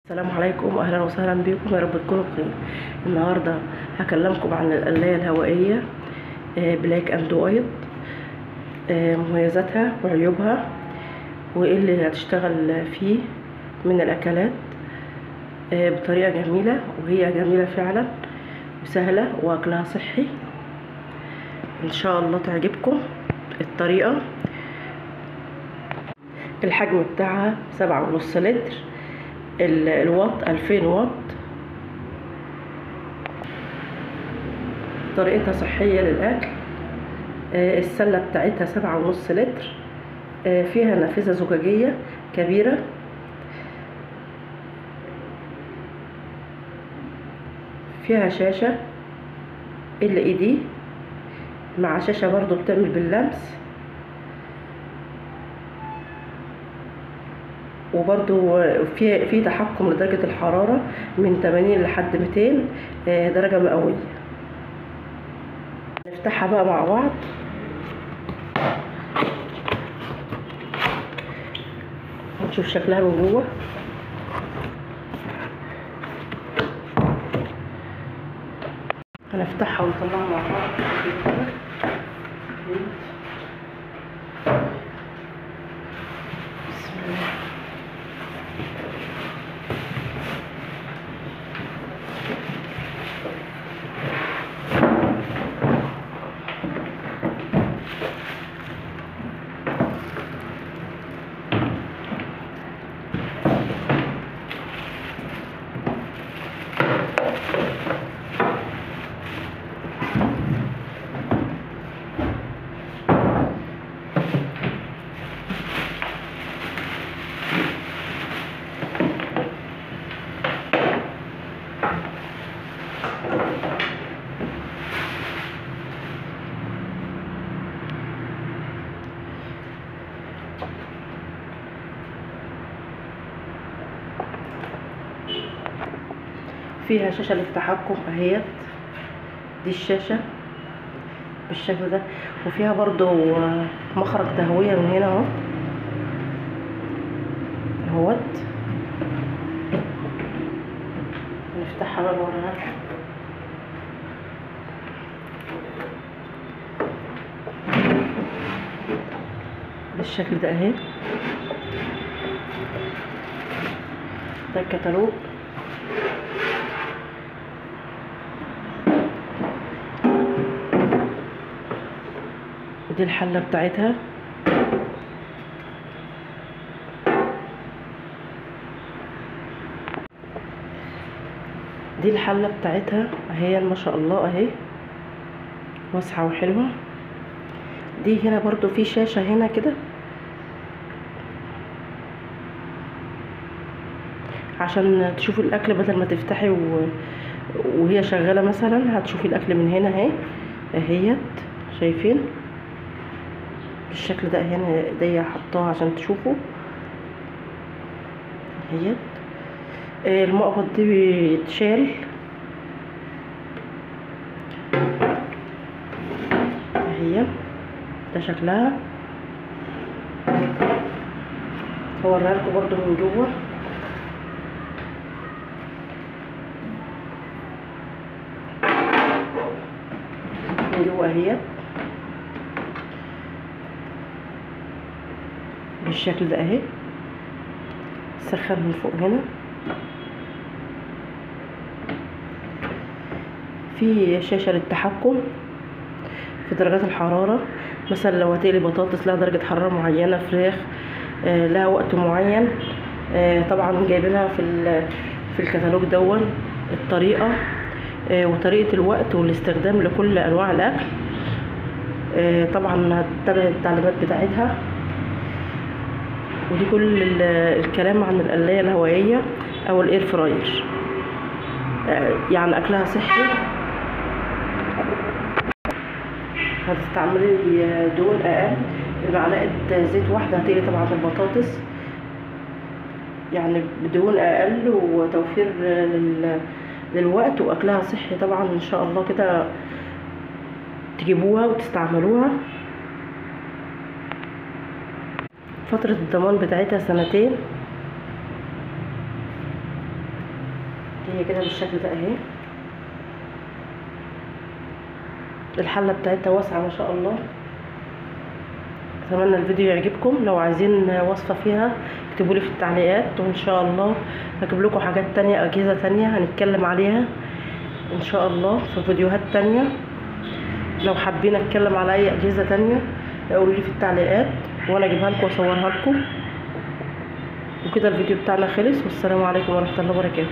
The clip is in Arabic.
السلام عليكم واهلا وسهلا بكم، يا رب تكونوا بخير. النهارده هكلمكم عن القلايه الهوائيه بلاك اند وايت، مميزاتها وعيوبها وايه اللي هتشتغل فيه من الاكلات بطريقه جميله، وهي جميله فعلا وسهله واكلها صحي. ان شاء الله تعجبكم الطريقه. الحجم بتاعها 7.5 لتر، الواط 2000 واط. طريقتها صحية للأكل. السلة بتاعتها 7.5 لتر، فيها نافذة زجاجية كبيرة، فيها شاشة LED مع شاشة برضو بتعمل باللمس، وبرضو في تحكم لدرجة الحرارة من 80 لحد 200 درجة مئوية. نفتحها بقى مع بعض. نشوف شكلها من جوه. هنفتحها ونطلعها مع بعض. بسم الله. فيها شاشة للتحكم اهيت، دي الشاشة بالشكل ده، وفيها برضو مخرج تهوية من هنا اهو اهوت. نفتحها بقى نوريها بالشكل ده اهي. ده الكتالوج. دي الحلة بتاعتها، دي الحلة بتاعتها اهي ما شاء الله اهي، واسعة وحلوة. دي هنا برضو في شاشة هنا كده عشان تشوفي الاكل بدل ما تفتحي وهي شغالة مثلا، هتشوفي الاكل من هنا اهي اهيت. شايفين بالشكل ده هنا، دي حطاها عشان تشوفوا اهيت. المقبض دي بيتشال اهي، ده شكلها. هوريها لكم برضو من جوه. من جوه اهي بالشكل ده اهي. سخن من فوق هنا. في شاشة للتحكم في درجات الحرارة، مثلا لو هتقلي بطاطس لها درجة حرارة معينة، فراخ لها وقت معين. طبعا جايبينها في الكتالوج دون الطريقة وطريقة الوقت والاستخدام لكل انواع الاكل. طبعا هتتبع التعليمات بتاعتها. ودي كل الكلام عن القلاية الهوائية او الاير فراير. يعني اكلها صحي. هتستعملي دهون اقل، بمعلقة زيت واحدة هتقلي طبعا البطاطس، يعني بدهون اقل وتوفير للوقت، واكلها صحي طبعا. ان شاء الله كده تجيبوها وتستعملوها. فترة الضمان بتاعتها 2 سنين. هي كده بالشكل ده اهي. الحله بتاعتها واسعه ما شاء الله. اتمنى الفيديو يعجبكم. لو عايزين وصفه فيها اكتبوا لي في التعليقات، وان شاء الله هجيب لكم حاجات تانية، اجهزه تانية هنتكلم عليها ان شاء الله في فيديوهات تانية. لو حابين اتكلم على اي اجهزه تانية قولوا لي في التعليقات وانا اجيبها لكم واصورها لكم. وكده الفيديو بتاعنا خلص، والسلام عليكم ورحمه الله وبركاته.